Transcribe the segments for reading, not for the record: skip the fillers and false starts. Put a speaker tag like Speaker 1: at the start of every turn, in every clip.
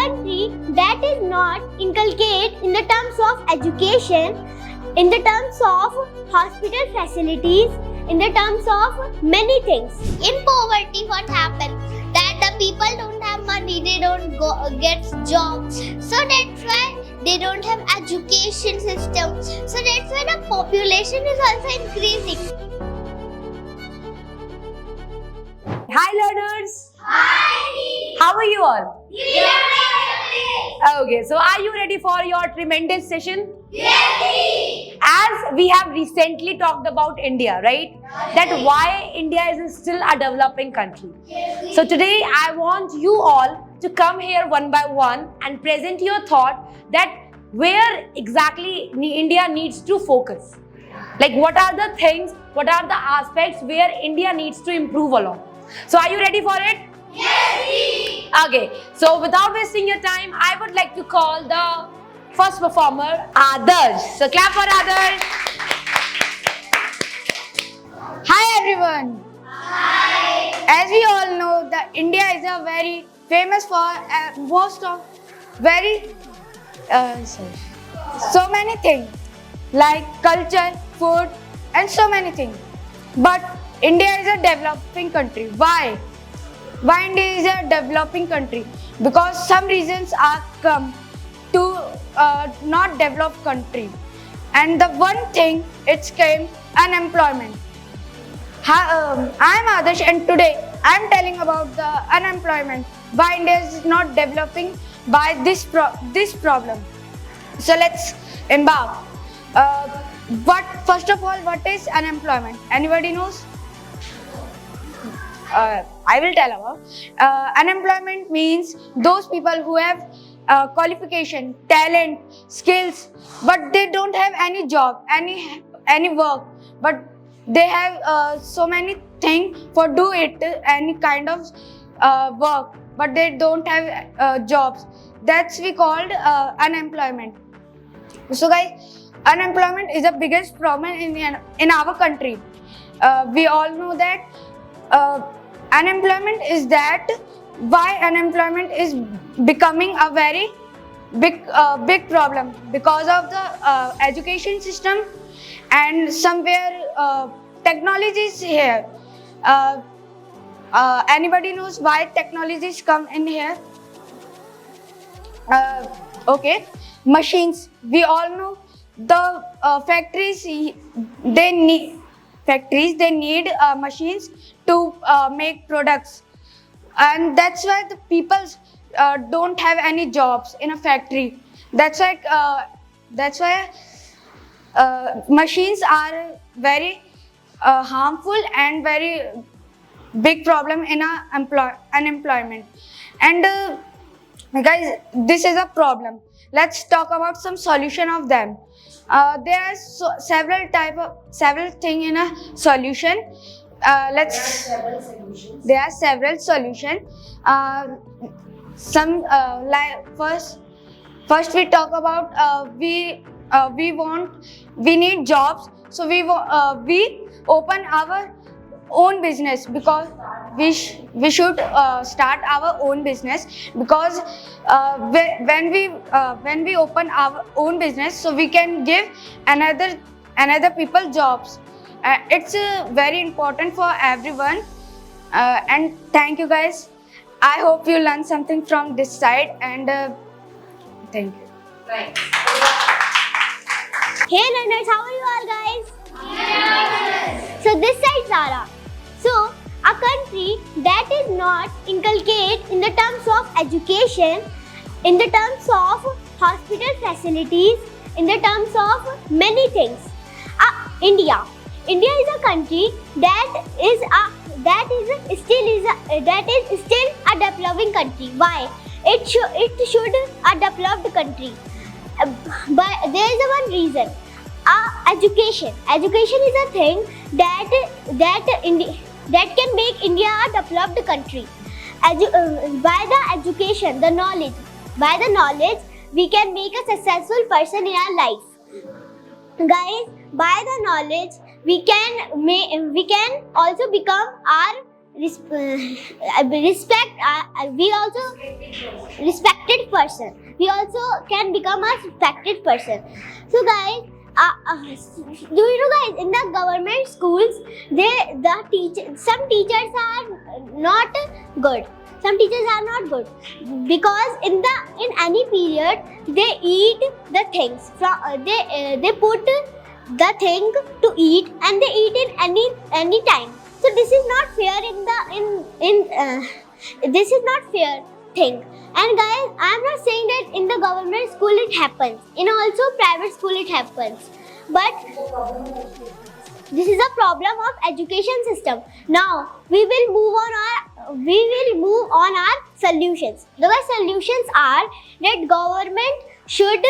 Speaker 1: country that is not inculcate in the terms of education, in the terms of hospital facilities, in the terms of many things. In poverty, what happens? That the people don't have money, they don't get jobs. So that's why they don't have education system. So that's why the population is also increasing.
Speaker 2: Hi learners!
Speaker 1: Hi!
Speaker 2: How are you all?
Speaker 1: Yes!
Speaker 2: Okay, so are you ready for your tremendous session?
Speaker 1: Yes!
Speaker 2: As we have recently talked about India, right? That why India is still a developing country. So today I want you all to come here one by one and present your thought that where exactly India needs to focus. Like what are the things, what are the aspects where India needs to improve along. So are you ready for it?
Speaker 1: Yes!
Speaker 2: Okay, so without wasting your time, I would like to call the first performer, Adarsh. So clap for Adarsh.
Speaker 3: Hi everyone. Hi. As we all know, that India is a very famous for most of very so many things like culture, food, and so many things. But India is a developing country. Why? Why India is a developing country? Because some reasons are come to not developed country, and the one thing it's came unemployment. I am Adarsh and today I am telling about the unemployment. Why India is not developing by this problem. So let's embark. First of all, what is unemployment? Anybody knows? I will tell about. Unemployment means those people who have qualification, talent, skills, but they don't have any job, any work, but they have so many things for do it, any kind of work, but they don't have jobs. That's we called unemployment. So guys, unemployment is the biggest problem in our country. We all know that unemployment is that why unemployment is becoming a very big problem because of the education system and somewhere technology is here. Anybody knows why technologies come in here? Okay, machines. We all know the factories. They need machines to make products, and that's why the people don't have any jobs in a factory. That's why machines are very harmful and very big problem in unemployment. And guys, this is a problem. Let's talk about some solution of them. There are several things in a solution. There are several solutions. First we talk about we need jobs, so we open our own business, because we should start our own business, because when we open our own business, so we can give another people jobs. It's very important for everyone. And thank you guys. I hope you learned something from this side, and thank you.
Speaker 2: Right.
Speaker 1: Hey learners, how are you all guys? Yes. So this side Zara. So a country that is not inculcate in the terms of education, in the terms of hospital facilities, in the terms of many things. India is a country that is still a developing country. Why? It should a developed country. But there is one reason. Education. Education is a thing that can make India a developed country. By the education, the knowledge, by the knowledge, we can make a successful person in our life. Guys, by the knowledge, we can also become our we also respected person. We also can become a respected person. So guys, do you know guys, in the government schools, some teachers are not good. Some teachers are not good because in any period they eat the things from they put the thing to eat and they eat in any time. So this is not fair this is not fair thing. And guys, I am not saying that in the government school it happens. In also private school it happens. But this is a problem of education system. Now we will move on our solutions. The solutions are that government should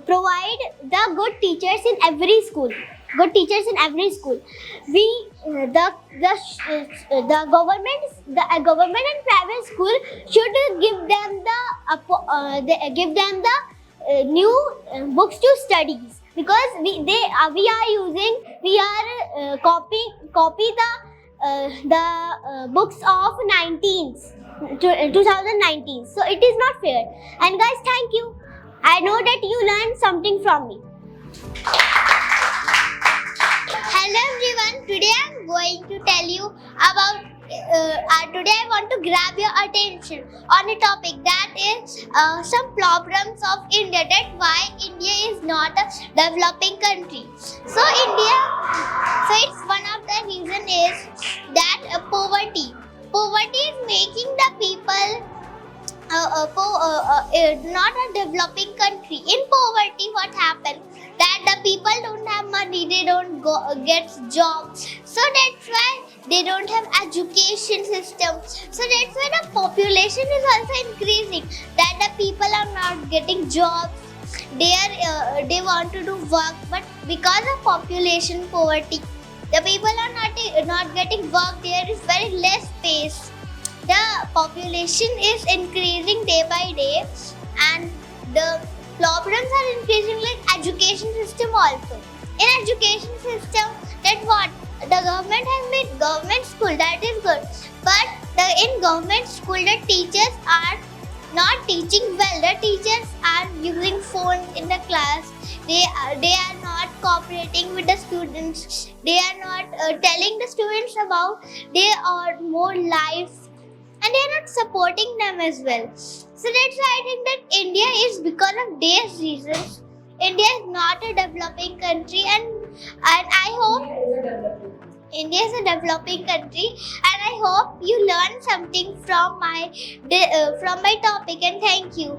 Speaker 1: provide the good teachers in every school. Good teachers in every school. The government and private school should give them the new books to studies, because we are copy the books of 2019. So it is not fair. And guys, thank you. I know that you learned something from me. Hello everyone, today I am going to tell you about today I want to grab your attention on a topic that is some problems of India, that why India is not a developing country. So it's one of the reason is that poverty. Poverty is making the people not a developing country. In poverty, what happens? That the people don't have money, they don't get jobs. So that's why they don't have education system. So that's why the population is also increasing. That the people are not getting jobs. They want to do work, but because of population poverty, the people are not getting work. There is very less space. The population is increasing day by day, and the problems are increasing like education system also. In education system, that what the government has made government school, that is good, but in government school the teachers are not teaching well. The teachers are using phones in the class. They are not cooperating with the students. They are not telling the students about their more life, and they are not supporting them as well. So that's why I think that India is, because of these reasons, India is not a developing country, and I hope India is a developing country, and I hope you learned something from my topic, and thank you.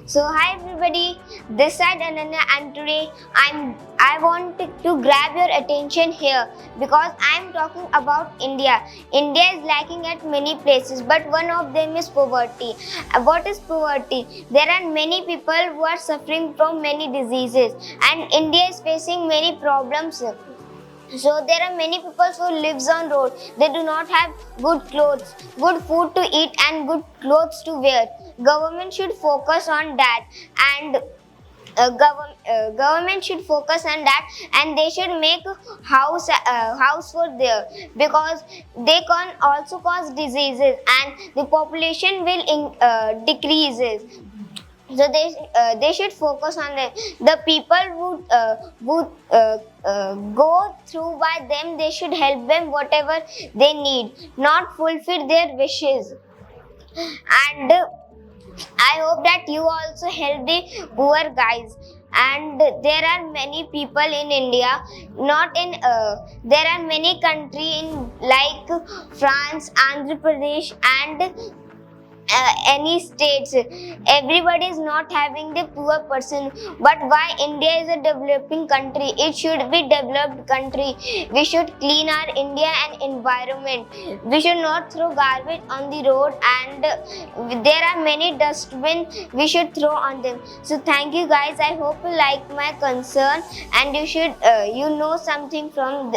Speaker 4: So hi everybody, this side Ananya, and today I want to grab your attention here because I am talking about India. India is lacking at many places, but one of them is poverty. What is poverty? There are many people who are suffering from many diseases, and India is facing many problems. So there are many people who lives on road. They do not have good clothes, good food to eat, and good clothes to wear. Government should focus on that, and government should focus on that, and they should make house for there, because they can also cause diseases and the population will decreases. So they should focus on them. The people would go through by them. They should help them whatever they need, not fulfill their wishes. And I hope that you also help the poor guys. And there are many people in India, not in there are many countries in like France, Andhra Pradesh, and any states. Everybody is not having the poor person, but why India is a developing country? It should be developed country. We should clean our India and environment. We should not throw garbage on the road, and there are many dustbins we should throw on them. So thank you guys. I hope you like my concern, and you should you know something from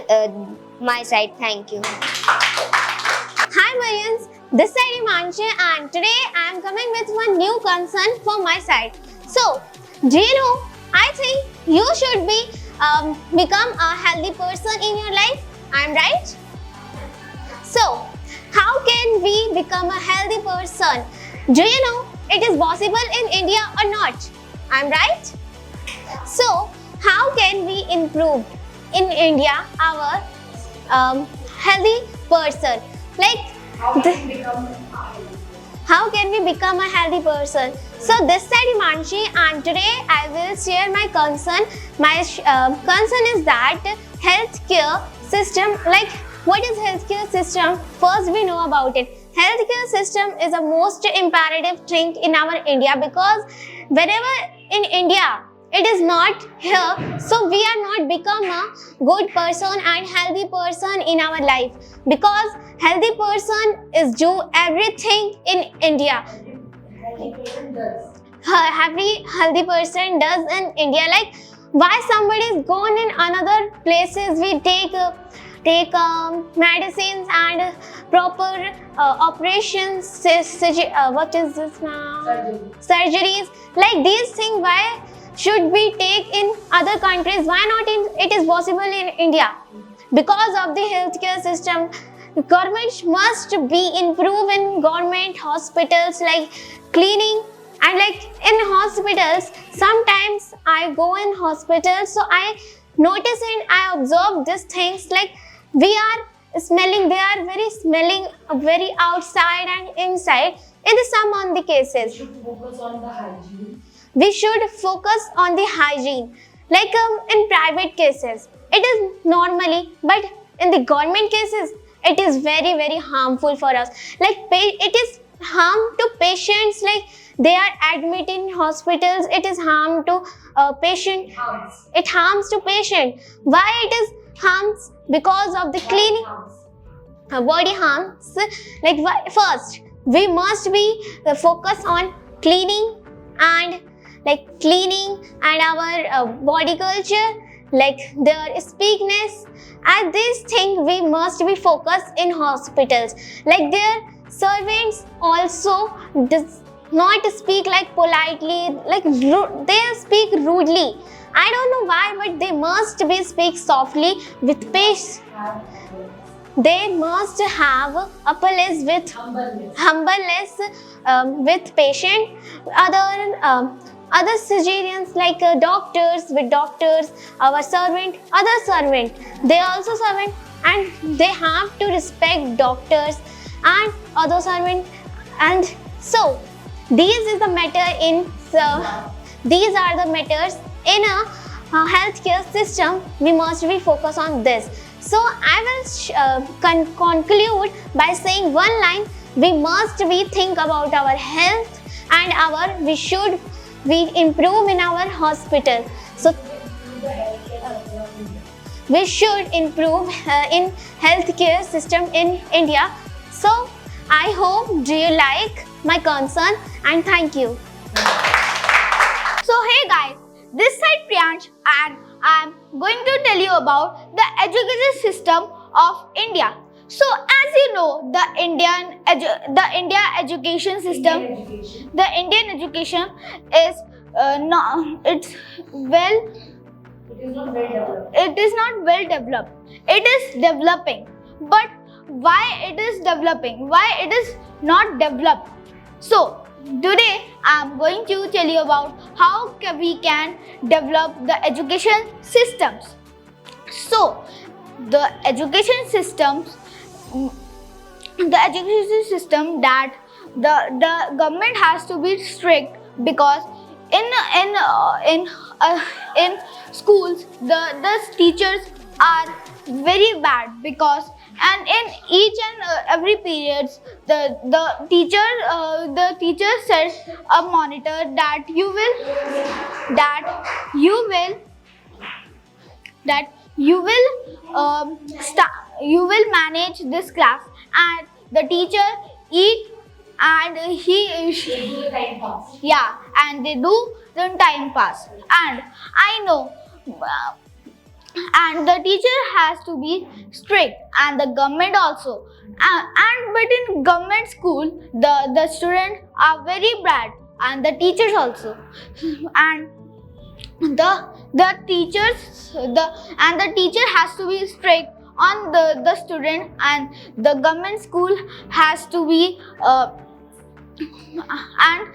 Speaker 4: my side. Thank you.
Speaker 5: Hi Mayans, this side Imanshi, and today I am coming with one new concern from my side. So, do you know, I think you should become a healthy person in your life. I am right? So, how can we become a healthy person? Do you know it is possible in India or not? I'm right? So, how can we improve in India our healthy person? Like, how can we become a healthy person? So this side Imanshi, and today I will share my concern. My concern is that healthcare system, like what is healthcare system? First we know about it. Healthcare system is the most imperative thing in our India, because wherever in India it is not here, so we are not become a good person and healthy person in our life, because healthy person is do everything in India. Every healthy person does in India. Like, why somebody is gone in another places, we take medicines and proper operations, what is this now? Surgeries. Like these things, why should we take in other countries? Why not it is possible in India? Because of the healthcare system. Government must be improved in government hospitals, like cleaning, and like in hospitals, sometimes I go in hospitals, so I notice and I observe these things, like we are smelling, they are very smelling very outside and inside. In some on the cases, we should focus on the hygiene. Like in private cases, it is normally, but in the government cases, it is very, very harmful for us. Like it is harm to patients, like they are admitted in hospitals, it is harm to patient. It harms to patient. Why it is harms? Because of the cleaning. Body harms. Like first, we must be focus on cleaning and our body culture, like their speakness. And this thing we must be focused in hospitals. Like their servants also does not speak like politely, like they speak rudely. I don't know why, but they must be speak softly with patience. They must have a place with humbleness, with patient. Other surgeons, like doctors with doctors, our servant, other servant, they also servant, and they have to respect doctors and other servant. And so these is the matter in these are the matters in a healthcare system. We must be focused on this. So I will conclude by saying one line: we must be think about our health, and we should improve in our hospital. So we should improve in healthcare system in India. So I hope do you like my concern, and thank you.
Speaker 1: So hey guys, this side Priyansh, and I'm going to tell you about the education system of India. So as you know, the Indian education system, the Indian education is it is not well developed. It is developing. But why it is developing? Why it is not developed? So today I am going to tell you about how we can develop the education systems. So the education systems, that the government has to be strict, because in schools the teachers are very bad, because and in each and every periods the teacher sets a monitor that you will manage this class, and the teacher eat, and and they do the time pass. And I know, and the teacher has to be strict, and the government also. But in government school, the students are very bad, and the teachers also. And the teacher has to be strict
Speaker 5: on the student, and the government school has to be and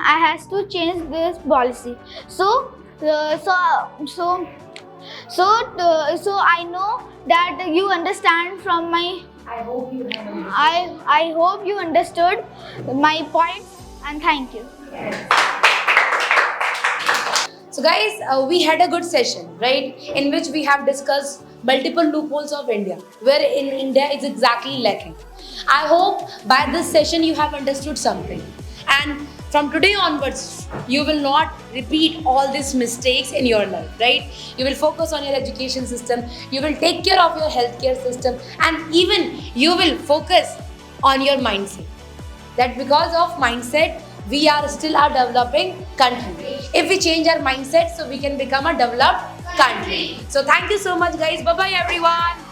Speaker 5: I has to change this policy. So I know that you understand from my. I hope you understood my points, and thank you.
Speaker 2: So guys, we had a good session, right? In which we have discussed multiple loopholes of India, where in India is exactly lacking. I hope by this session you have understood something. And from today onwards, you will not repeat all these mistakes in your life, right? You will focus on your education system, you will take care of your healthcare system, and even you will focus on your mindset. That because of mindset, we are still a developing country. If we change our mindset, so we can become a developed country. So thank you so much guys. Bye bye everyone.